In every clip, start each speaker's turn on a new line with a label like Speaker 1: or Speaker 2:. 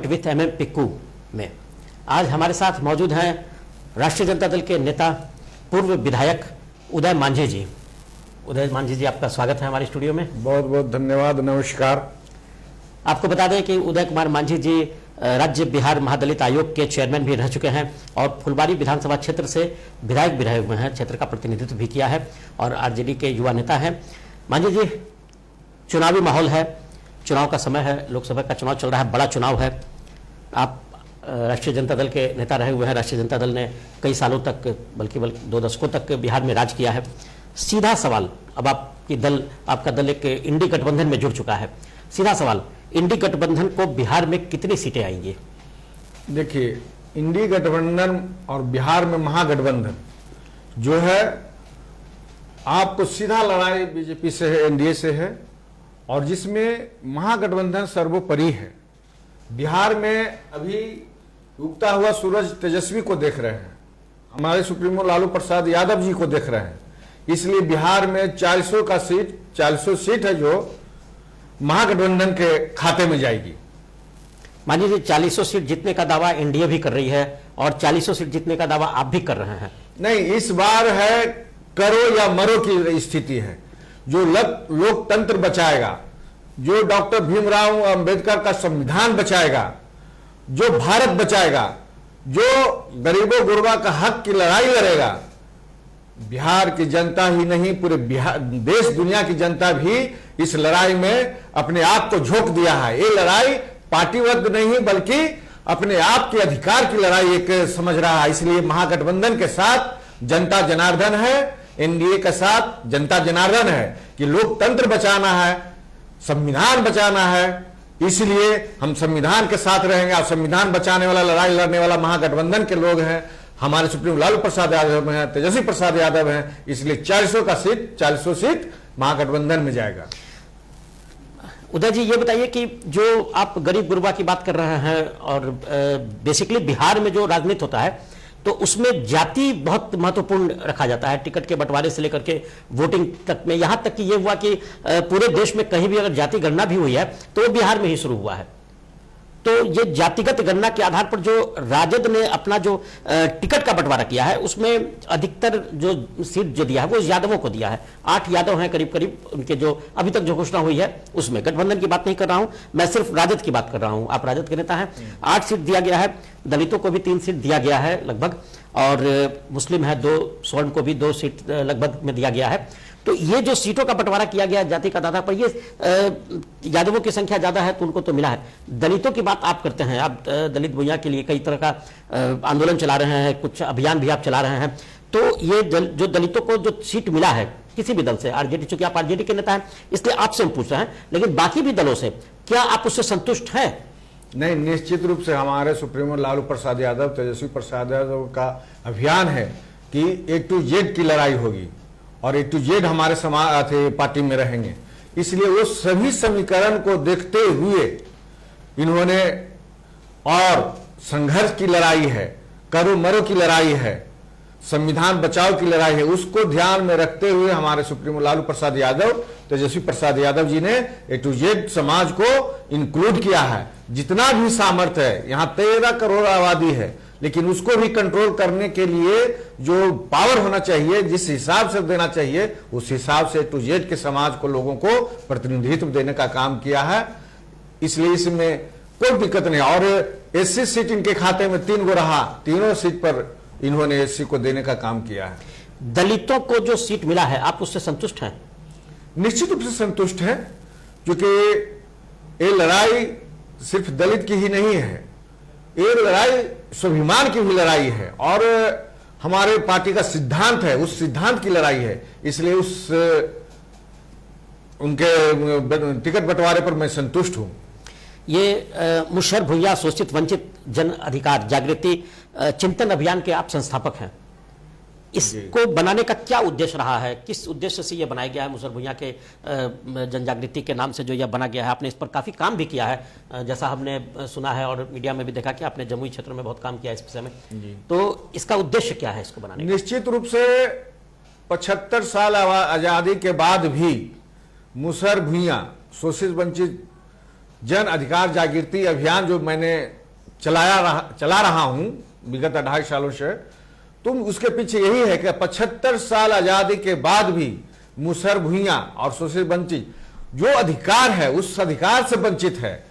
Speaker 1: Point with MM Piku में आज हमारे साथ मौजूद हैं राष्ट्रीय जनता दल के नेता पूर्व विधायक उदय मांझी जी। उदय मांझी जी, आपका स्वागत है हमारे स्टूडियो में।
Speaker 2: बहुत बहुत धन्यवाद, नमस्कार।
Speaker 1: आपको बता दें कि उदय कुमार मांझी जी राज्य बिहार महादलित आयोग के चेयरमैन भी रह चुके हैं और फुलबारी विधानसभा क्षेत्र से विधायक भी रहे हुए हैं, क्षेत्र का प्रतिनिधित्व भी किया है और आरजेडी के युवा नेता हैं। मांझी जी, चुनावी माहौल है, चुनाव का समय है, लोकसभा का चुनाव चल रहा है, बड़ा चुनाव है। आप राष्ट्रीय जनता दल के नेता रहे हुए हैं। राष्ट्रीय जनता दल ने कई सालों तक बल्कि 2 दशकों तक बिहार में राज किया है। सीधा सवाल, अब आपका दल एक इंडी गठबंधन में जुड़ चुका है। सीधा सवाल, इंडी गठबंधन को बिहार में कितनी सीटें आएंगी?
Speaker 2: देखिए, इंडी गठबंधन और बिहार में महागठबंधन जो है, आपको सीधा लड़ाई बीजेपी से है, एनडीए से है, और जिसमें महागठबंधन सर्वोपरि है। बिहार में अभी उगता हुआ सूरज तेजस्वी को देख रहे हैं, हमारे सुप्रीमो लालू प्रसाद यादव जी को देख रहे हैं। इसलिए बिहार में 400 सीट है जो महागठबंधन के खाते में जाएगी।
Speaker 1: मान लीजिए 400 सीट जीतने का दावा एनडीए भी कर रही है और 400 सीट जीतने का दावा आप भी कर रहे हैं।
Speaker 2: नहीं, इस बार है करो या मरो की स्थिति है। जो लोकतंत्र बचाएगा, जो डॉक्टर भीमराव अंबेडकर का संविधान बचाएगा, जो भारत बचाएगा, जो गरीबों गुरबा का हक की लड़ाई लड़ेगा, बिहार की जनता ही नहीं पूरे बिहार देश दुनिया की जनता भी इस लड़ाई में अपने आप को झोंक दिया है। ये लड़ाई पार्टीबद्ध नहीं बल्कि अपने आप के अधिकार की लड़ाई एक समझ रहा है। इसलिए महागठबंधन के साथ जनता जनार्दन है, एनडीए के साथ जनता जनार्दन है कि लोकतंत्र बचाना है, संविधान बचाना है। इसलिए हम संविधान के साथ रहेंगे और संविधान बचाने वाला, लड़ाई लड़ने वाला महागठबंधन के लोग हैं। हमारे सुप्रीम लालू प्रसाद यादव हैं, तेजस्वी प्रसाद यादव हैं। इसलिए 400 सीट महागठबंधन में जाएगा।
Speaker 1: उदय जी, ये बताइए कि जो आप गरीब गुरबा की बात कर रहे हैं और बेसिकली बिहार में जो राजनीति होता है तो उसमें जाति बहुत महत्वपूर्ण रखा जाता है, टिकट के बंटवारे से लेकर के वोटिंग तक में। यहां तक कि ये हुआ कि पूरे देश में कहीं भी अगर जाति गणना भी हुई है तो वो बिहार में ही शुरू हुआ है। तो ये जातिगत गणना के आधार पर जो राजद ने अपना जो टिकट का बंटवारा किया है उसमें अधिकतर जो सीट जो दिया है वो यादवों को दिया है। 8 यादव हैं करीब करीब, उनके जो अभी तक जो घोषणा हुई है उसमें। गठबंधन की बात नहीं कर रहा हूं मैं, सिर्फ राजद की बात कर रहा हूं। आप राजद के नेता हैं। 8 सीट दिया गया है, दलितों को भी 3 सीट दिया गया है लगभग, और मुस्लिम है 2, स्वर्ण को भी 2 सीट लगभग में दिया गया है। तो ये जो सीटों का बंटवारा किया गया जाति का आधार पर, ये यादवों की संख्या ज्यादा है तो उनको तो मिला है। दलितों की बात आप करते हैं, आप दलित भैया के लिए कई तरह का आंदोलन चला रहे हैं, कुछ अभियान भी आप चला रहे हैं। तो ये जो दलितों को जो सीट मिला है किसी भी दल से, आरजेडी, चूंकि आप आरजेडी के नेता हैं इसलिए आपसे हम पूछ रहे हैं, लेकिन बाकी भी दलों से क्या आप उससे संतुष्ट हैं?
Speaker 2: नहीं, निश्चित रूप से हमारे सुप्रीमो लालू प्रसाद यादव, तेजस्वी प्रसाद यादव का अभियान है कि A to Z की लड़ाई होगी और A to Z हमारे समाज पार्टी में रहेंगे। इसलिए वो सभी समीकरण को देखते हुए इन्होंने, और संघर्ष की लड़ाई है, करो मरो की लड़ाई है, संविधान बचाओ की लड़ाई है, उसको ध्यान में रखते हुए हमारे सुप्रीमो लालू प्रसाद यादव, तेजस्वी प्रसाद यादव जी ने A to Z समाज को इंक्लूड किया है। जितना भी सामर्थ्य है, यहाँ 13 करोड़ आबादी है, लेकिन उसको भी कंट्रोल करने के लिए जो पावर होना चाहिए, जिस हिसाब से देना चाहिए, उस हिसाब से A to Z के समाज को, लोगों को प्रतिनिधित्व देने का काम किया है। इसलिए इसमें कोई दिक्कत नहीं। और एससी सीट इनके खाते में 3 गो रहा, तीनों सीट पर इन्होंने एससी को देने का काम किया है।
Speaker 1: दलितों को जो सीट मिला है आप उससे संतुष्ट हैं?
Speaker 2: निश्चित रूप से संतुष्ट है, क्योंकि ये लड़ाई सिर्फ दलित की ही नहीं है, ये लड़ाई स्वाभिमान की भी लड़ाई है और हमारे पार्टी का सिद्धांत है, उस सिद्धांत की लड़ाई है। इसलिए उनके टिकट बंटवारे पर मैं संतुष्ट हूं।
Speaker 1: ये मुशर्रफ भुइयां शोषित वंचित जन अधिकार जागृति चिंतन अभियान के आप संस्थापक हैं। इसको बनाने का क्या उद्देश्य रहा है? किस उद्देश्य से यह बनाया गया है? मुशर्रफ भुइयां के जन जागृति के नाम से जो यह बना गया है, आपने इस पर काफी काम भी किया है, जैसा हमने सुना है और मीडिया में भी देखा कि आपने जमुई क्षेत्र में बहुत काम किया है इस विषय में। तो इसका उद्देश्य क्या है इसको बनाने का?
Speaker 2: निश्चित रूप से 75 साल आजादी के बाद भी मुशर्रफ भुइयां शोषित वंचित जन अधिकार जागृति अभियान जो मैंने चला रहा हूं विगत 2.5 सालों से, तो उसके पीछे यही है कि 75 साल आजादी के बाद भी मुसहर भुइयां और शोषित वंचित जो अधिकार है उस अधिकार से वंचित है,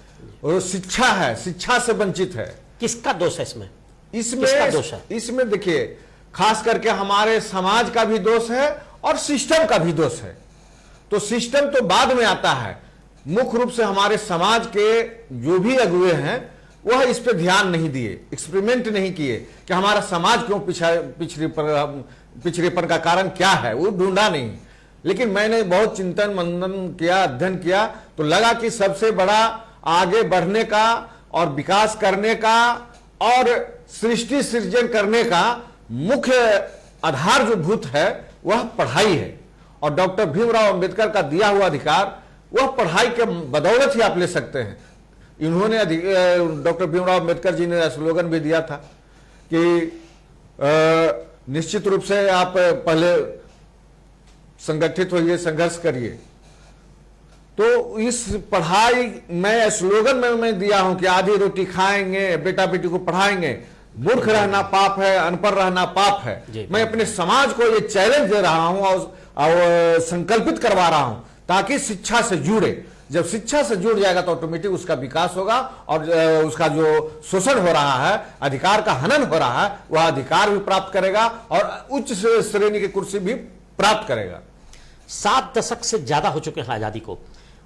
Speaker 2: और शिक्षा है, शिक्षा से वंचित है।
Speaker 1: किसका दोष है इसमें? किसका दोष है?
Speaker 2: इसमें देखिए, खास करके हमारे समाज का भी दोष है और सिस्टम का भी दोष है। तो सिस्टम तो बाद में आता है, मुख्य रूप से हमारे समाज के जो भी अगुए हैं वह इस पे ध्यान नहीं दिए, एक्सपेरिमेंट नहीं किए कि हमारा समाज क्यों पिछड़ेपन का कारण क्या है, वो ढूंढा नहीं। लेकिन मैंने बहुत चिंतन मनन किया, अध्ययन किया, तो लगा कि सबसे बड़ा आगे बढ़ने का और विकास करने का और सृष्टि सृजन करने का मुख्य आधार जो भूत है वह पढ़ाई है। और डॉक्टर भीमराव अंबेडकर का दिया हुआ अधिकार वह पढ़ाई के बदौलत ही आप ले सकते हैं। इन्होंने डॉक्टर भीमराव अंबेडकर जी ने स्लोगन भी दिया था कि निश्चित रूप से आप पहले संगठित होइए, संघर्ष करिए। तो इस पढ़ाई में स्लोगन में मैं दिया हूं कि आधी रोटी खाएंगे, बेटा बेटी को पढ़ाएंगे, मूर्ख रहना पाप है, अनपढ़ रहना पाप है। मैं अपने समाज को ये चैलेंज दे रहा हूं और संकल्पित करवा रहा हूं ताकि शिक्षा से जुड़े। जब शिक्षा से जुड़ जाएगा तो ऑटोमेटिक उसका विकास होगा और उसका जो शोषण हो रहा है, अधिकार का हनन हो रहा है, वह अधिकार भी प्राप्त करेगा और उच्च श्रेणी की कुर्सी भी प्राप्त करेगा।
Speaker 1: 7 दशक से ज्यादा हो चुके हैं आजादी को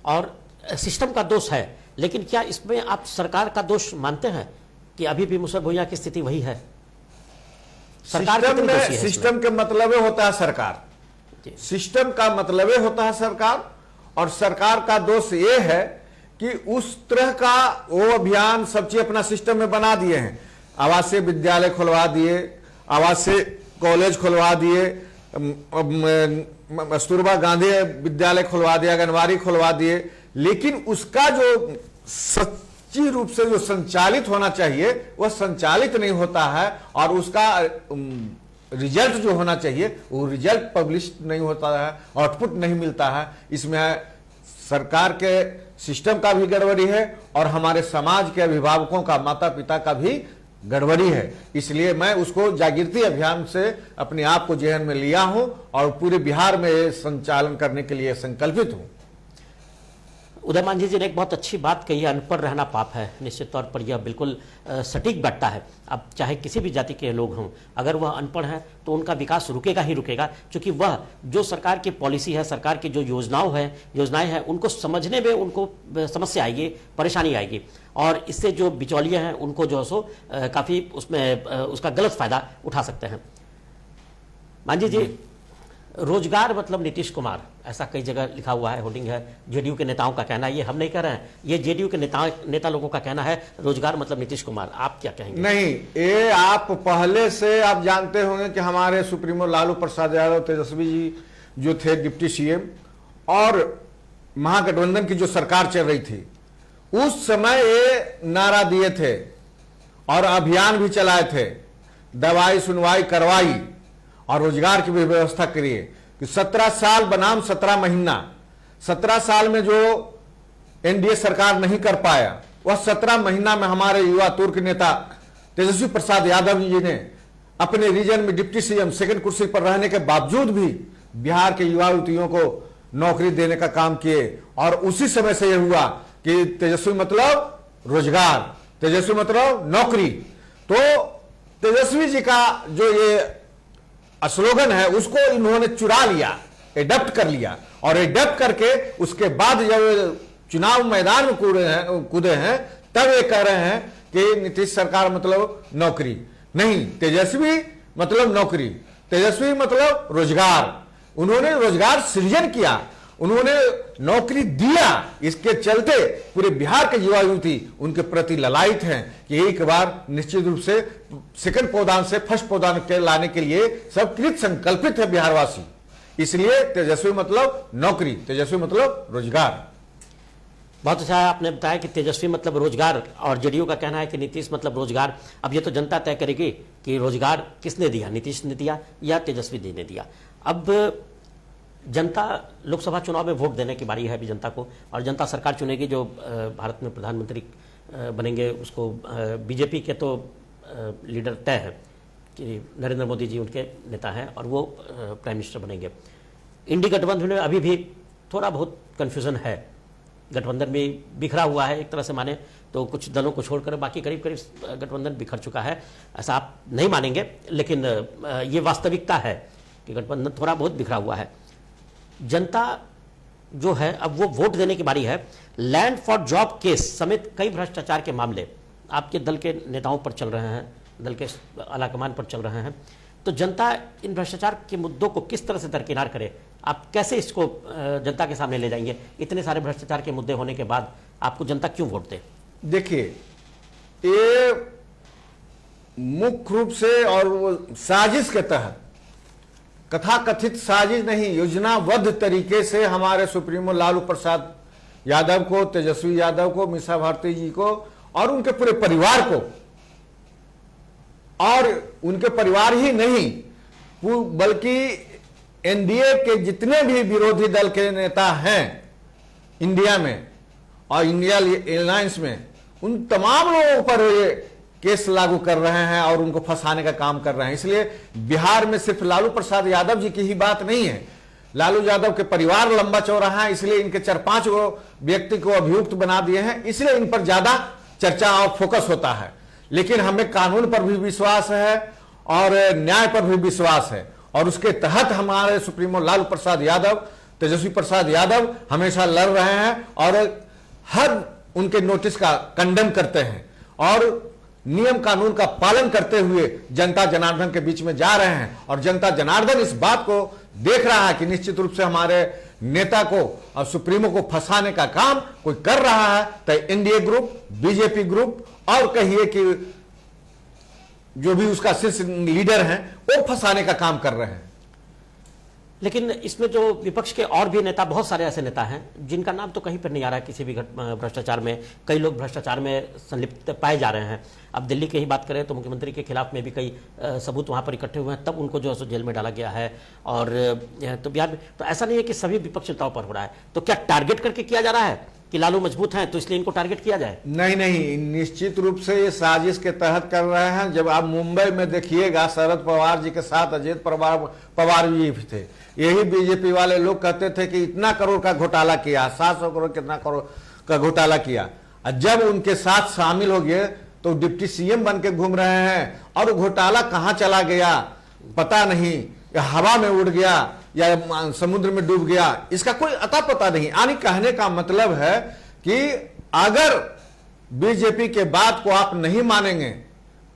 Speaker 1: और सिस्टम का दोष है, लेकिन क्या इसमें आप सरकार का दोष मानते हैं कि अभी भी मुसहर भुइयां की स्थिति वही है?
Speaker 2: सिस्टम के मतलब होता है सरकार, सिस्टम का मतलब होता है सरकार, और सरकार का दोष ये है कि उस तरह का वो अभियान सब चीज अपना सिस्टम में बना दिए हैं। आवासीय विद्यालय खुलवा दिए, आवासीय कॉलेज खुलवा दिए, कस्तूरबा गांधी विद्यालय खुलवा दिया, आंगनबाड़ी खुलवा दिए, लेकिन उसका जो सच्ची रूप से जो संचालित होना चाहिए वह संचालित नहीं होता है, और उसका रिजल्ट जो होना चाहिए वो रिजल्ट पब्लिश नहीं होता है, आउटपुट नहीं मिलता है। इसमें सरकार के सिस्टम का भी गड़बड़ी है और हमारे समाज के अभिभावकों का, माता पिता का भी गड़बड़ी है। इसलिए मैं उसको जागृति अभियान से अपने आप को जेहन में लिया हूं और पूरे बिहार में संचालन करने के लिए संकल्पित हूं।
Speaker 1: उदय मान जी ने एक बहुत अच्छी बात कही है, अनपढ़ रहना पाप है। निश्चित तौर पर यह बिल्कुल सटीक बैठता है। अब चाहे किसी भी जाति के लोग हों, अगर वह अनपढ़ हैं तो उनका विकास रुकेगा ही रुकेगा, क्योंकि वह जो सरकार की पॉलिसी है, सरकार की जो योजनाएं हैं उनको समझने में उनको समस्या आएगी, परेशानी आएगी, और इससे जो बिचौलिए हैं उनको जो है सो काफ़ी उसमें उसका गलत फायदा उठा सकते हैं। मांझी जी, रोजगार मतलब नीतीश कुमार, ऐसा कई जगह लिखा हुआ है, होर्डिंग है, जेडीयू के नेताओं का कहना है, ये हम नहीं कह रहे हैं, ये जेडीयू के नेता लोगों का कहना है, रोजगार मतलब नीतीश कुमार। आप क्या कहेंगे?
Speaker 2: नहीं, ये आप पहले से आप जानते होंगे कि हमारे सुप्रीमो लालू प्रसाद यादव, तेजस्वी जी जो थे डिप्टी सीएम, और महागठबंधन की जो सरकार चल रही थी, उस समय ये नारा दिए थे और अभियान भी चलाए थे, दवाई सुनवाई करवाई और रोजगार की भी व्यवस्था करिए कि 17 साल बनाम 17 महीना, 17 साल में जो एनडीए सरकार नहीं कर पाया वह 17 महीना में हमारे युवा तुर्क नेता तेजस्वी प्रसाद यादव जी ने अपने रीजन में डिप्टी सीएम सेकंड कुर्सी पर रहने के बावजूद भी बिहार के युवा युवतियों को नौकरी देने का काम किए। और उसी समय से यह हुआ कि तेजस्वी मतलब रोजगार, तेजस्वी मतलब नौकरी। तो तेजस्वी जी का जो ये स्लोगन है उसको इन्होंने चुरा लिया, एडप्ट कर लिया, और एडप्ट करके उसके बाद जब चुनाव मैदान में कूदे हैं तब ये कह रहे हैं कि नीतीश सरकार मतलब नौकरी नहीं, तेजस्वी मतलब नौकरी, तेजस्वी मतलब रोजगार। उन्होंने रोजगार सृजन किया, उन्होंने नौकरी दिया। इसके चलते पूरे बिहार के युवा युवती उनके प्रति ललायित हैं कि एक बार निश्चित रूप से सेकंड पौदान से फर्स्ट पौदान के लाने के लिए सब कृत संकल्पित है बिहारवासी। इसलिए तेजस्वी मतलब नौकरी, तेजस्वी मतलब रोजगार।
Speaker 1: बहुत अच्छा आपने बताया कि तेजस्वी मतलब रोजगार, और जेडीयू का कहना है कि नीतीश मतलब रोजगार। अब ये तो जनता तय करेगी कि रोजगार किसने दिया, नीतीश ने दिया या तेजस्वी जी ने दिया। अब जनता लोकसभा चुनाव में वोट देने की बारी है अभी जनता को, और जनता सरकार चुनेगी जो भारत में प्रधानमंत्री बनेंगे उसको। बीजेपी के तो लीडर तय है कि नरेंद्र मोदी जी उनके नेता हैं और वो प्राइम मिनिस्टर बनेंगे। इंडी गठबंधन में अभी भी थोड़ा बहुत कन्फ्यूजन है, गठबंधन भी बिखरा हुआ है एक तरह से माने तो, कुछ दलों को छोड़कर बाकी करीब करीब गठबंधन बिखर चुका है। ऐसा आप नहीं मानेंगे, लेकिन ये वास्तविकता है कि गठबंधन थोड़ा बहुत बिखरा हुआ है। जनता जो है अब वो वोट देने की बारी है। लैंड फॉर जॉब केस समेत कई भ्रष्टाचार के मामले आपके दल के नेताओं पर चल रहे हैं, दल के आलाकमान पर चल रहे हैं, तो जनता इन भ्रष्टाचार के मुद्दों को किस तरह से दरकिनार करे? आप कैसे इसको जनता के सामने ले जाएंगे? इतने सारे भ्रष्टाचार के मुद्दे होने के बाद आपको जनता क्यों वोट दे?
Speaker 2: देखिए, ये मुख्य रूप से और वो साजिश के तहत, कथाकथित साजिश नहीं, योजनाबद्ध तरीके से हमारे सुप्रीमो लालू प्रसाद यादव को, तेजस्वी यादव को, मीसा भारती जी को और उनके पूरे परिवार को, और उनके परिवार ही नहीं बल्कि एनडीए के जितने भी विरोधी दल के नेता हैं इंडिया में और इंडिया अलायंस में, उन तमाम लोगों पर ये केस लागू कर रहे हैं और उनको फंसाने का काम कर रहे हैं। इसलिए बिहार में सिर्फ लालू प्रसाद यादव जी की ही बात नहीं है, लालू यादव के परिवार लंबा चौड़ा है, इसलिए इनके 4-5 व्यक्ति को अभियुक्त बना दिए हैं, इसलिए इन पर ज्यादा चर्चा और फोकस होता है। लेकिन हमें कानून पर भी विश्वास है और न्याय पर भी विश्वास है, और उसके तहत हमारे सुप्रीमो लालू प्रसाद यादव, तेजस्वी प्रसाद यादव हमेशा लड़ रहे हैं और हर उनके नोटिस का कंडेम करते हैं और नियम कानून का पालन करते हुए जनता जनार्दन के बीच में जा रहे हैं। और जनता जनार्दन इस बात को देख रहा है कि निश्चित रूप से हमारे नेता को और सुप्रीमो को फंसाने का काम कोई कर रहा है, तो एनडीए ग्रुप, बीजेपी ग्रुप और कहिए कि जो भी उसका शीर्ष लीडर हैं वो फंसाने का काम कर रहे हैं।
Speaker 1: लेकिन इसमें जो विपक्ष के और भी नेता, बहुत सारे ऐसे नेता हैं जिनका नाम तो कहीं पर नहीं आ रहा है किसी भी भ्रष्टाचार में। कई लोग भ्रष्टाचार में संलिप्त पाए जा रहे हैं। अब दिल्ली की ही बात करें तो मुख्यमंत्री के खिलाफ में भी कई सबूत वहां पर इकट्ठे हुए हैं, तब उनको जो है सो जेल में डाला गया है। और तो बिहार में तो ऐसा नहीं है कि सभी विपक्ष नेताओं पर हो रहा है, तो क्या टारगेट करके किया जा रहा है कि लालू मजबूत हैं तो इसलिए इनको टारगेट किया जाए?
Speaker 2: नहीं, निश्चित रूप से ये साजिश के तहत कर रहे हैं। जब आप मुंबई में देखिएगा, शरद पवार जी के साथ अजित पवार जी थे, यही बीजेपी वाले लोग कहते थे कि इतना करोड़ का घोटाला किया, 700 करोड़ कितना करोड़ का घोटाला किया। और जब उनके साथ शामिल हो गए तो डिप्टी सीएम बन के घूम रहे हैं, और घोटाला कहां चला गया पता नहीं, या हवा में उड़ गया या समुद्र में डूब गया, इसका कोई अता पता नहीं। यानी कहने का मतलब है कि अगर बीजेपी के बात को आप नहीं मानेंगे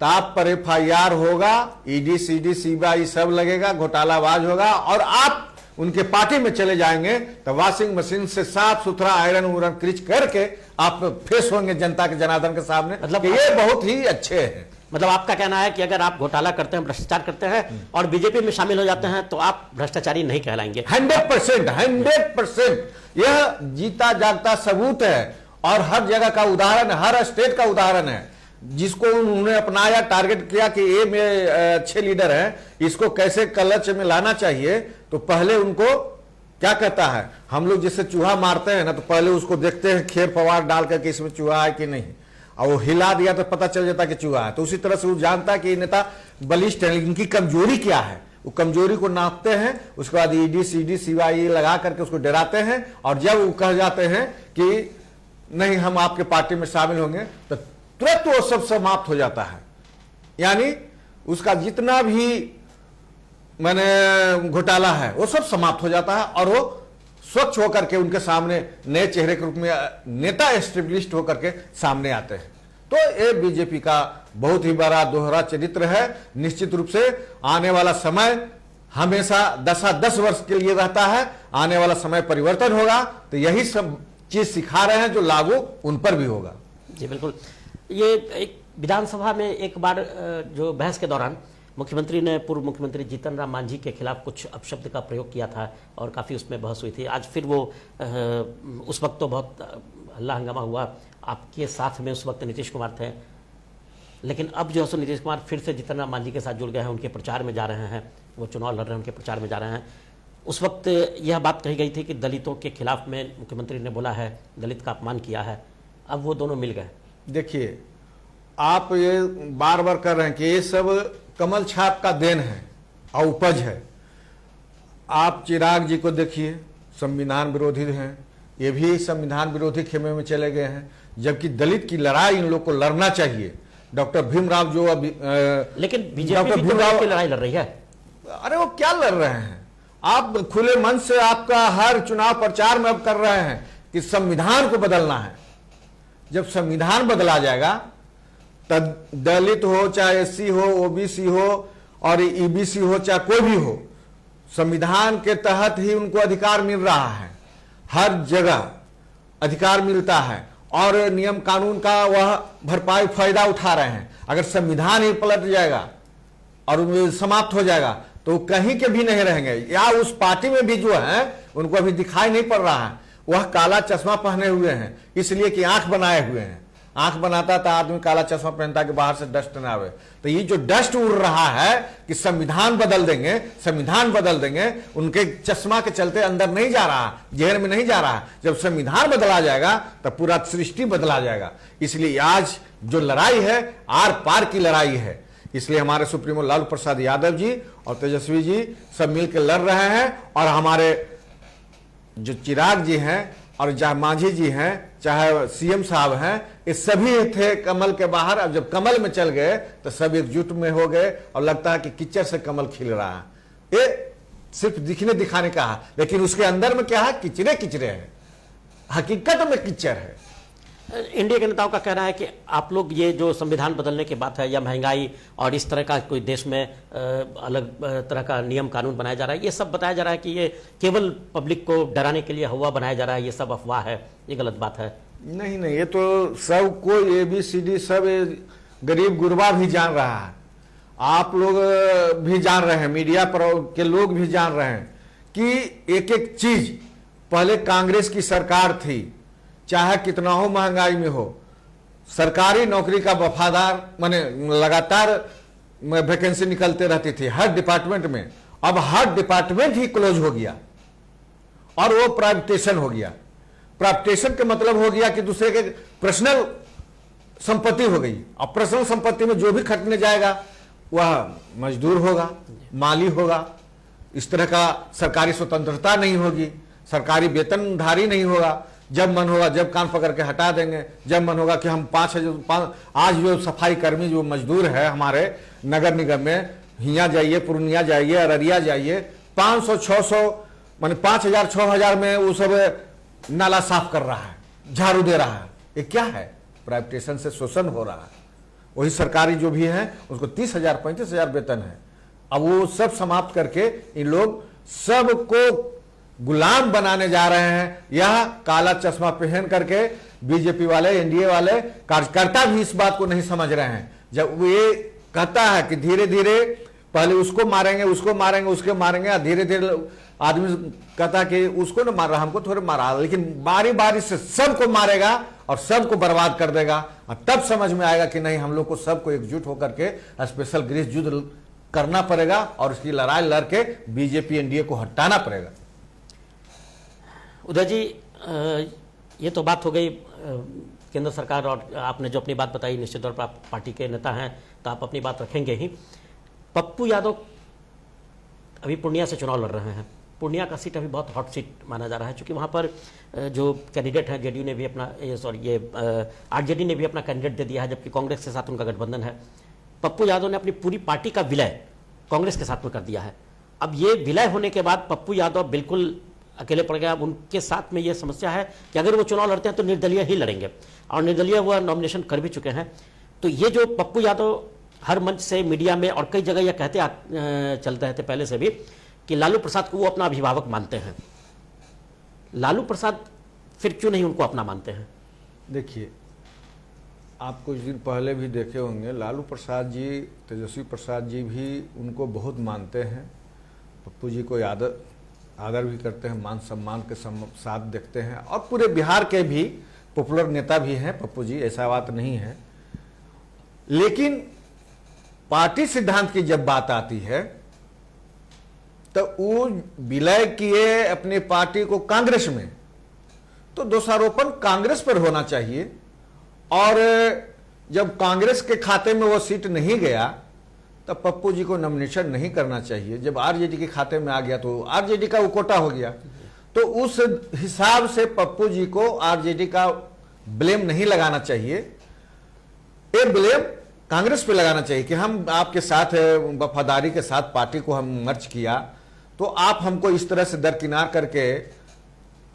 Speaker 2: तो आप पर FIR होगा, ईडी सीडी सीबीआई सब लगेगा, घोटालाबाज होगा, और आप उनके पार्टी में चले जाएंगे तो वॉशिंग मशीन से साफ सुथरा आयरन उरन क्रिच करके आप फेस होंगे जनता के जनार्दन के सामने। मतलब ये बहुत ही अच्छे हैं।
Speaker 1: मतलब आपका कहना है कि अगर आप घोटाला करते हैं, भ्रष्टाचार करते हैं और बीजेपी में शामिल हो जाते हैं तो आप भ्रष्टाचारी नहीं कहलाएंगे?
Speaker 2: 100% यह जीता जागता सबूत है और हर जगह का उदाहरण, हर स्टेट का उदाहरण है, जिसको उन्होंने अपनाया, टारगेट किया कि ये मेरे अच्छे लीडर हैं, इसको कैसे क्लच में लाना चाहिए। तो पहले उनको क्या कहता है, हम लोग जैसे चूहा मारते हैं ना, तो पहले उसको देखते हैं खेर फवार डाल करके इसमें चूहा है कि नहीं, और वो हिला दिया तो पता चल जाता कि चूहा है। तो उसी तरह से वो जानता है कि ये नेता बलिष्ठ है, इनकी कमजोरी क्या है, वो कमजोरी को नापते हैं, उसके बाद ईडी सीडी सीबीआई लगा करके उसको डराते हैं, और जब वो कह जाते हैं कि नहीं हम आपके पार्टी में शामिल होंगे तो तुरंत वो सब समाप्त हो जाता है। यानी उसका जितना भी मैंने घोटाला है वो सब समाप्त हो जाता है और वो स्वच्छ होकर के उनके सामने नए चेहरे के रूप में नेता एस्टेब्लिश्ड होकर के सामने आते हैं। तो ये बीजेपी का बहुत ही बड़ा दोहरा चरित्र है। निश्चित रूप से आने वाला समय हमेशा 10 वर्ष के लिए रहता है, आने वाला समय परिवर्तन होगा, तो यही सब चीज सिखा रहे हैं जो लागू उन पर भी होगा।
Speaker 1: जी बिल्कुल। ये एक विधानसभा में एक बार जो बहस के दौरान मुख्यमंत्री ने पूर्व मुख्यमंत्री जीतन राम मांझी के खिलाफ कुछ अपशब्द का प्रयोग किया था और काफ़ी उसमें बहस हुई थी। आज फिर वो उस वक्त तो बहुत हल्ला हंगामा हुआ, आपके साथ में उस वक्त नीतीश कुमार थे, लेकिन अब जो है सो नीतीश कुमार फिर से जीतन राम मांझी के साथ जुड़ गए हैं, उनके प्रचार में जा रहे हैं, वो चुनाव लड़ रहे हैं, उनके प्रचार में जा रहे हैं। उस वक्त यह बात कही गई थी कि दलितों के खिलाफ में मुख्यमंत्री ने बोला है, दलित का अपमान किया है। अब वो दोनों मिल गए।
Speaker 2: देखिए, आप ये बार बार कर रहे हैं कि ये सब कमल छाप का देन है और उपज है। आप चिराग जी को देखिए, संविधान विरोधी हैं, ये भी संविधान विरोधी खेमे में चले गए हैं, जबकि दलित की लड़ाई इन लोग को लड़ना चाहिए। डॉक्टर भीमराव जो अभी
Speaker 1: लेकिन बीजेपी भी दलित की लड़ाई लड़ रही है।
Speaker 2: अरे वो क्या लड़ रहे हैं? आप खुले मन से आपका हर चुनाव प्रचार में अब कर रहे हैं कि संविधान को बदलना है। जब संविधान बदला जाएगा तब दलित हो, चाहे एससी हो, ओबीसी हो और ईबीसी हो, चाहे कोई भी हो, संविधान के तहत ही उनको अधिकार मिल रहा है। हर जगह अधिकार मिलता है और नियम कानून का वह भरपाई फायदा उठा रहे हैं। अगर संविधान ही पलट जाएगा और समाप्त हो जाएगा तो कहीं के भी नहीं रहेंगे। या उस पार्टी में भी जो है उनको अभी दिखाई नहीं पड़ रहा है, वह काला चश्मा पहने हुए हैं, इसलिए कि आंख बनाए हुए हैं। आंख बनाता था आदमी, काला चश्मा पहनता कि बाहर से डस्ट ना आवे। तो ये जो डस्ट उड़ रहा है कि संविधान बदल देंगे, संविधान बदल देंगे, उनके चश्मा के चलते अंदर नहीं जा रहा, जहर में नहीं जा रहा। जब संविधान बदला जाएगा तब पूरा सृष्टि बदला जाएगा। इसलिए आज जो लड़ाई है आर पार की लड़ाई है। इसलिए हमारे सुप्रीमो लालू प्रसाद यादव जी और तेजस्वी जी सब मिलकर लड़ रहे हैं। और हमारे जो चिराग जी हैं और चाहे मांझी जी हैं, चाहे सीएम साहब हैं, ये सभी थे कमल के बाहर। अब जब कमल में चल गए तो सब एकजुट में हो गए और लगता है कि कीचड़ से कमल खिल रहा है। ये सिर्फ दिखने दिखाने का है, लेकिन उसके अंदर में क्या है? किचड़े किचड़े है, हकीकत में कीचड़ है।
Speaker 1: इंडिया के नेताओं का कहना है कि आप लोग ये जो संविधान बदलने की बात है या महंगाई और इस तरह का कोई देश में अलग तरह का नियम कानून बनाया जा रहा है, ये सब बताया जा रहा है कि ये केवल पब्लिक को डराने के लिए हुआ बनाया जा रहा है, ये सब अफवाह है, ये गलत बात है।
Speaker 2: नहीं नहीं, ये तो सब कोई ABCD सब गरीब गुरबा भी जान रहा है, आप लोग भी जान रहे हैं, मीडिया पर के लोग भी जान रहे हैं कि एक एक चीज पहले कांग्रेस की सरकार थी, चाहे कितना हो महंगाई में हो, सरकारी नौकरी का वफादार माने लगातार वैकेंसी निकलते रहती थी हर डिपार्टमेंट में। अब हर डिपार्टमेंट ही क्लोज हो गया और वो प्राइवेटेशन हो गया। प्राइवेटेशन का मतलब हो गया कि दूसरे के पर्सनल संपत्ति हो गई। अब पर्सनल संपत्ति में जो भी खटने जाएगा वह मजदूर होगा, माली होगा। इस तरह का सरकारी स्वतंत्रता नहीं होगी, सरकारी वेतनधारी नहीं होगा। जब मन होगा, जब कान पकड़ के हटा देंगे, जब मन होगा कि हम 5,000 आज जो सफाई कर्मी जो मजदूर है हमारे नगर निगम में, हिया जाइए, पूर्णिया जाइए, अररिया जाइए, 500-600 माने 5,000-6,000 में वो सब नाला साफ कर रहा है, झाड़ू दे रहा है। ये क्या है? प्राइवेटेशन से शोषण हो रहा है। वही सरकारी जो भी है उसको 30,000-35,000 वेतन है। अब वो सब समाप्त करके इन लोग सबको गुलाम बनाने जा रहे हैं। यह काला चश्मा पहन करके बीजेपी वाले, एनडीए वाले कार्यकर्ता भी इस बात को नहीं समझ रहे हैं। जब वो ये कहता है कि धीरे धीरे पहले उसको मारेंगे, उसको मारेंगे, उसके मारेंगे, धीरे धीरे आदमी कहता कि उसको ना मार रहा, हमको थोड़े मारा, लेकिन बारी बारी से सबको मारेगा और सबको बर्बाद कर देगा। और तब समझ में आएगा कि नहीं, हम लोग को सबको एकजुट होकर के स्पेशल गृह युद्ध करना पड़ेगा और उसकी लड़ाई लड़ के बीजेपी एनडीए को हटाना पड़ेगा।
Speaker 1: उदय जी, ये तो बात हो गई केंद्र सरकार, और आपने जो अपनी बात बताई, निश्चित तौर पर आप पार्टी के नेता हैं तो आप अपनी बात रखेंगे ही। पप्पू यादव अभी पूर्णिया से चुनाव लड़ रहे हैं। पूर्णिया का सीट अभी बहुत हॉट सीट माना जा रहा है, क्योंकि वहाँ पर जो कैंडिडेट हैं, जेडीयू ने भी अपना आरजेडी ने भी अपना कैंडिडेट दे दिया है, जबकि कांग्रेस के साथ उनका गठबंधन है। पप्पू यादव ने अपनी पूरी पार्टी का विलय कांग्रेस के साथ में कर दिया है। अब ये विलय होने के बाद पप्पू यादव बिल्कुल अकेले पड़ गया। अब उनके साथ में ये समस्या है कि अगर वो चुनाव लड़ते हैं तो निर्दलीय ही लड़ेंगे, और निर्दलीय वो नॉमिनेशन कर भी चुके हैं। तो ये जो पप्पू यादव हर मंच से, मीडिया में और कई जगह ये कहते चलते रहते पहले से भी कि लालू प्रसाद को वो अपना अभिभावक मानते हैं, लालू प्रसाद फिर क्यों नहीं उनको अपना मानते हैं?
Speaker 2: देखिए, आप कुछ दिन पहले भी देखे होंगे, लालू प्रसाद जी, तेजस्वी प्रसाद जी भी उनको बहुत मानते हैं। पप्पू जी को आदर भी करते हैं, मान सम्मान के साथ देखते हैं, और पूरे बिहार के भी पॉपुलर नेता भी हैं पप्पू जी, ऐसा बात नहीं है। लेकिन पार्टी सिद्धांत की जब बात आती है तो वो विलय किए अपनी पार्टी को कांग्रेस में, तो दोषारोपण कांग्रेस पर होना चाहिए। और जब कांग्रेस के खाते में वो सीट नहीं गया तब पप्पू जी को नॉमिनेशन नहीं करना चाहिए। जब आरजेडी के खाते में आ गया तो आरजेडी का वो कोटा हो गया। तो उस हिसाब से पप्पू जी को आरजेडी का ब्लेम नहीं लगाना चाहिए, ये ब्लेम कांग्रेस पे लगाना चाहिए कि हम आपके साथ वफादारी के साथ पार्टी को हम मर्ज किया, तो आप हमको इस तरह से दरकिनार करके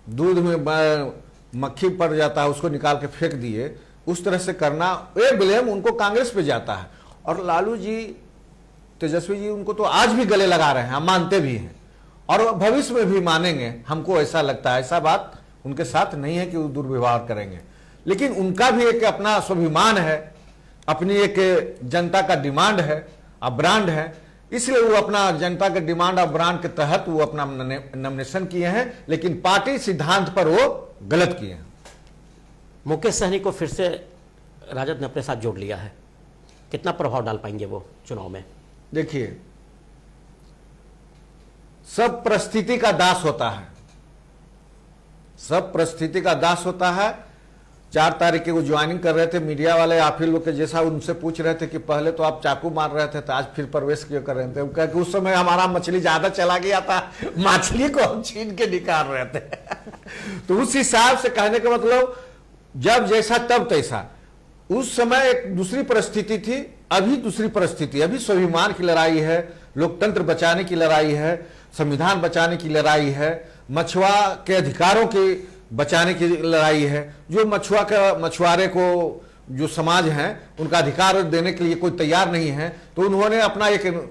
Speaker 2: दूध में मक्खी पड़ जाता है उसको निकाल के फेंक दिए, उस तरह से करना, ये ब्लेम उनको कांग्रेस पे जाता है। और लालू जी, तेजस्वी जी उनको तो आज भी गले लगा रहे हैं, हम मानते भी हैं और भविष्य में भी मानेंगे, हमको ऐसा लगता है। ऐसा बात उनके साथ नहीं है कि वो दुर्व्यवहार करेंगे, लेकिन उनका भी एक अपना स्वाभिमान है, अपनी एक जनता का डिमांड है, अब ब्रांड है, इसलिए वो अपना जनता के डिमांड और ब्रांड के तहत वो अपना नॉमिनेशन किए हैं, लेकिन पार्टी सिद्धांत पर वो गलत किए हैं।
Speaker 1: मुकेश सहनी को फिर से राजद ने अपने साथ जोड़ लिया है, कितना प्रभाव डाल पाएंगे वो चुनाव में?
Speaker 2: देखिए, सब परिस्थिति का दास होता है, सब परिस्थिति का दास होता है। 4 तारीख को ज्वाइनिंग कर रहे थे मीडिया वाले, आप ही लोग के जैसा उनसे पूछ रहे थे कि पहले तो आप चाकू मार रहे थे तो आज फिर प्रवेश क्यों कर रहे थे? वो कहा कि उस समय हमारा मछली ज्यादा चला गया था, मछली को हम छीन के निकाल रहे थे। तो उस हिसाब से कहने का मतलब जब जैसा तब तैसा। उस समय एक दूसरी परिस्थिति थी, अभी दूसरी परिस्थिति, अभी स्वाभिमान की लड़ाई है, लोकतंत्र बचाने की लड़ाई है, संविधान बचाने की लड़ाई है, मछुआ के अधिकारों की बचाने की लड़ाई है। जो मछुआरे को जो समाज है उनका अधिकार देने के लिए कोई तैयार नहीं है, तो उन्होंने अपना एक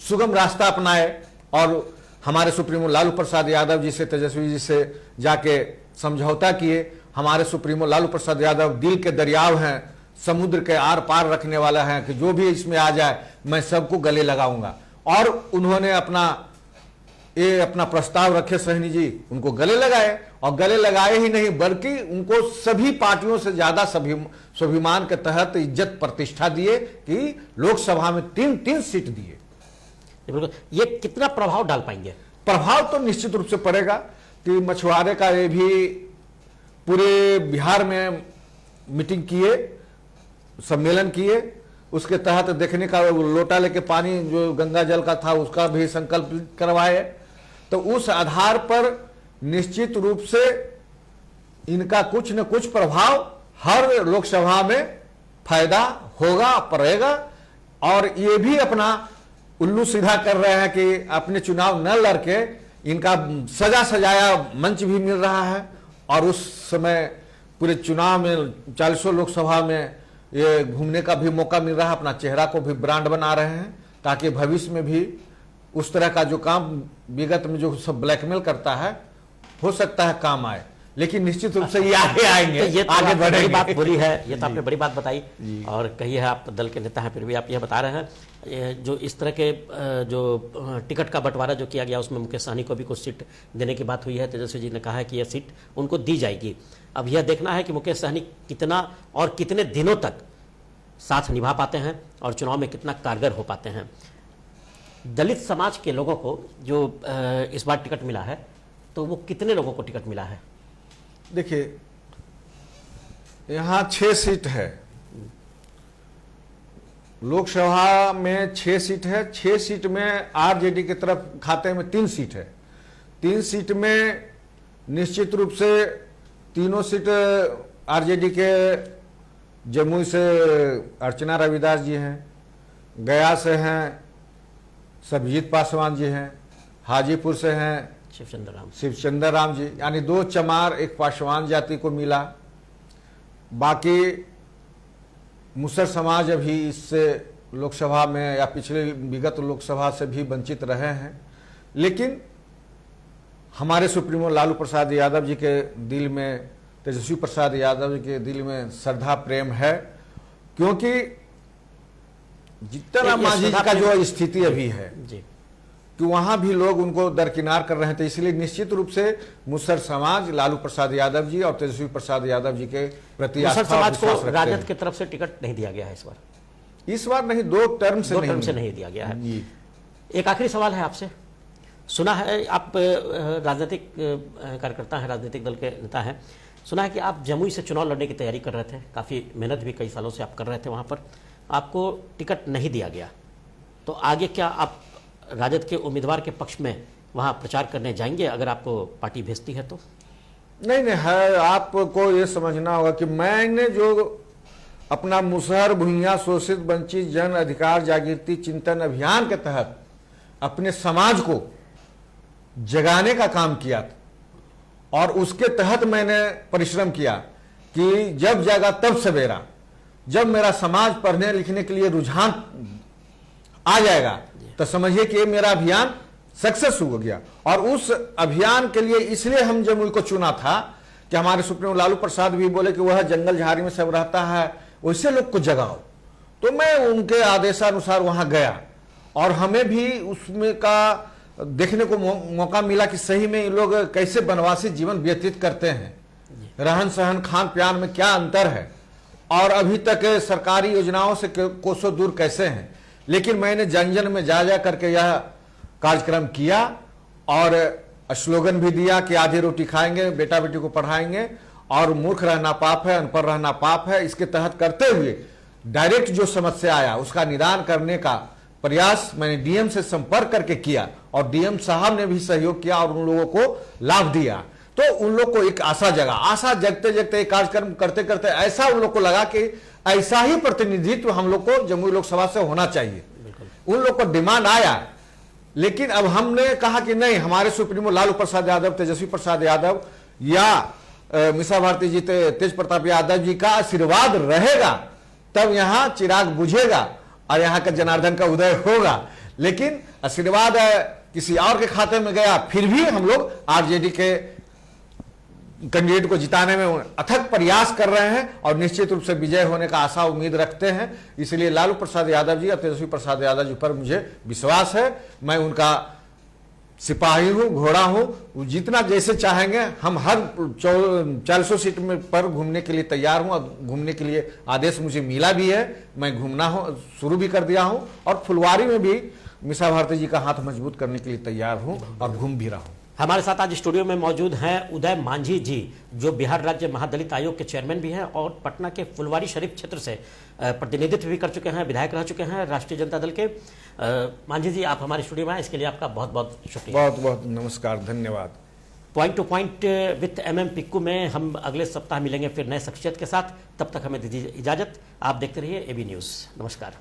Speaker 2: सुगम रास्ता अपनाए और हमारे सुप्रीमो लालू प्रसाद यादव जी से, तेजस्वी जी से जाके समझौता किए। हमारे सुप्रीमो लालू प्रसाद यादव दिल के दरियाव हैं, समुद्र के आर पार रखने वाला है कि जो भी इसमें आ जाए मैं सबको गले लगाऊंगा। और उन्होंने अपना प्रस्ताव रखे सहनी जी, उनको गले लगाए, और गले लगाए ही नहीं बल्कि उनको सभी पार्टियों से ज्यादा स्वाभिमान के तहत इज्जत प्रतिष्ठा दिए कि लोकसभा में 3 सीट दिए।
Speaker 1: ये कितना प्रभाव डाल पाएंगे?
Speaker 2: प्रभाव तो निश्चित रूप से पड़ेगा कि मछुआरे का ये भी पूरे बिहार में मीटिंग किए, सम्मेलन किए, उसके तहत देखने का लोटा लेके पानी जो गंगा जल का था उसका भी संकल्प करवाए। तो उस आधार पर निश्चित रूप से इनका कुछ न कुछ प्रभाव हर लोकसभा में फायदा होगा, पड़ेगा। और ये भी अपना उल्लू सीधा कर रहे हैं कि अपने चुनाव न लड़के इनका सजा सजाया मंच भी मिल रहा है, और उस समय पूरे चुनाव में 40 लोकसभा में ये घूमने का भी मौका मिल रहा है, अपना चेहरा को भी ब्रांड बना रहे हैं ताकि भविष्य में भी उस तरह का जो काम विगत में जो सब ब्लैकमेल करता है हो सकता है काम आए। लेकिन निश्चित रूप से ये आगे आएंगे,
Speaker 1: तो ये तो
Speaker 2: आगे बढ़ेंगे।
Speaker 1: बड़ी बात बोली है, ये तो आपने बड़ी बात बताई। और कही है, आप दल के नेता हैं फिर भी आप यह बता रहे हैं, ये जो इस तरह के जो टिकट का बंटवारा जो किया गया उसमें मुकेश सहनी को भी कुछ सीट देने की बात हुई है। तेजस्वी जी ने कहा है कि यह सीट उनको दी जाएगी। अब यह देखना है कि मुकेश सहनी कितना और कितने दिनों तक साथ निभा पाते हैं और चुनाव में कितना कारगर हो पाते हैं। दलित समाज के लोगों को जो इस बार टिकट मिला है, तो वो कितने लोगों को टिकट मिला है?
Speaker 2: देखिए, यहां 6 सीट है, लोकसभा में 6 सीट है। 6 सीट में आरजेडी की तरफ खाते में 3 सीट है। 3 सीट में निश्चित रूप से तीनों सीट आरजेडी के, जमुई से अर्चना रविदास जी हैं, गया से हैं सब्जीत पासवान जी हैं, हाजीपुर से हैं शिवचंद्र राम जी, यानी 2 चमार 1 पासवान जाति को मिला। बाकी मुसर समाज अभी इससे लोकसभा में या पिछले विगत लोकसभा से भी वंचित रहे हैं। लेकिन हमारे सुप्रीमो लालू प्रसाद यादव जी के दिल में, तेजस्वी प्रसाद यादव जी के दिल में श्रद्धा प्रेम है, क्योंकि जितना मांझी जी का जो स्थिति अभी है
Speaker 1: जी,
Speaker 2: कि वहां भी लोग उनको दरकिनार कर रहे थे। इसलिए निश्चित रूप से मुसर समाज लालू प्रसाद यादव जी और तेजस्वी प्रसाद यादव जी के प्रति
Speaker 1: मुसर समाज को राजद की तरफ से टिकट नहीं दिया गया है इस बार
Speaker 2: नहीं, 2 टर्म से
Speaker 1: नहीं दिया गया है।
Speaker 2: जी।
Speaker 1: एक आखिरी सवाल है आपसे सुना है आप राजनीतिक कार्यकर्ता हैं, राजनीतिक दल के नेता हैं, सुना है कि आप जमुई से चुनाव लड़ने की तैयारी कर रहे थे, काफ़ी मेहनत भी कई सालों से आप कर रहे थे वहाँ पर, आपको टिकट नहीं दिया गया, तो आगे क्या आप राजद के उम्मीदवार के पक्ष में वहाँ प्रचार करने जाएंगे अगर आपको पार्टी भेजती है तो?
Speaker 2: नहीं नहीं है, आपको ये समझना होगा कि मैंने जो अपना मुसहर भुइयां शोषित वंचित जन अधिकार जागृति चिंतन अभियान के तहत अपने समाज को जगाने का काम किया था और उसके तहत मैंने परिश्रम किया कि जब जागा तब सवेरा, जब मेरा समाज पढ़ने लिखने के लिए रुझान आ जाएगा तो समझिए कि ये मेरा अभियान सक्सेस हो गया। और उस अभियान के लिए इसलिए हम जमुई को चुना था कि हमारे सुप्रीमो लालू प्रसाद भी बोले कि वह जंगल झाड़ी में सब रहता है, वैसे लोग को जगाओ, तो मैं उनके आदेशानुसार वहां गया और हमें भी उसमें का देखने को मौका मिला कि सही में ये लोग कैसे वनवासी जीवन व्यतीत करते हैं, रहन सहन खान पान में क्या अंतर है और अभी तक सरकारी योजनाओं से कोसों दूर कैसे हैं। लेकिन मैंने जन जन में जा करके यह कार्यक्रम किया और स्लोगन भी दिया कि आधी रोटी खाएंगे, बेटा बेटी को पढ़ाएंगे और मूर्ख रहना पाप है, अनपढ़ रहना पाप है। इसके तहत करते हुए डायरेक्ट जो समस्या आया उसका निदान करने का प्रयास मैंने डीएम से संपर्क करके किया और डीएम साहब ने भी सहयोग किया और उन लोगों को लाभ दिया। तो उन लोग को एक आशा जगा, आशा जगते जगते कार्यक्रम करते करते ऐसा उन लोग को लगा कि ऐसा ही प्रतिनिधित्व हम लोग को जमुई लोकसभा से होना चाहिए। उन लोग को डिमांड आया, लेकिन अब हमने कहा कि नहीं, हमारे सुप्रीमो लालू प्रसाद यादव, तेजस्वी प्रसाद यादव या मीसा भारती जी, तेज प्रताप यादव जी का आशीर्वाद रहेगा तब यहां चिराग बुझेगा और यहाँ का जनार्दन का उदय होगा। लेकिन आशीर्वाद किसी और के खाते में गया, फिर भी हम लोग आरजेडी के कैंडिडेट को जिताने में अथक प्रयास कर रहे हैं और निश्चित रूप से विजय होने का आशा उम्मीद रखते हैं। इसलिए लालू प्रसाद यादव जी और तेजस्वी प्रसाद यादव जी पर मुझे विश्वास है। मैं उनका सिपाही हूं, घोड़ा हूं, जितना जैसे चाहेंगे हम हर 400 सीट में पर घूमने के लिए तैयार हूं और घूमने के लिए आदेश मुझे मिला भी है। मैं घूमना शुरू भी कर दिया हूं और फुलवारी में भी मीसा भारती जी का हाथ मजबूत करने के लिए तैयार हूं और घूम भी रहा हूं।
Speaker 1: हमारे साथ आज स्टूडियो में मौजूद हैं उदय मांझी जी, जो बिहार राज्य महादलित आयोग के चेयरमैन भी हैं और पटना के फुलवारी शरीफ क्षेत्र से प्रतिनिधित्व भी कर चुके हैं, विधायक रह चुके हैं राष्ट्रीय जनता दल के। मांझी जी, आप हमारे स्टूडियो में आए, इसके लिए आपका बहुत बहुत शुक्रिया।
Speaker 2: बहुत बहुत नमस्कार, धन्यवाद।
Speaker 1: Point two point with MM Piku में हम अगले सप्ताह मिलेंगे फिर नए शख्सियत के साथ। तब तक हमें दीजिए इजाजत। आप देखते रहिए AB न्यूज़। नमस्कार।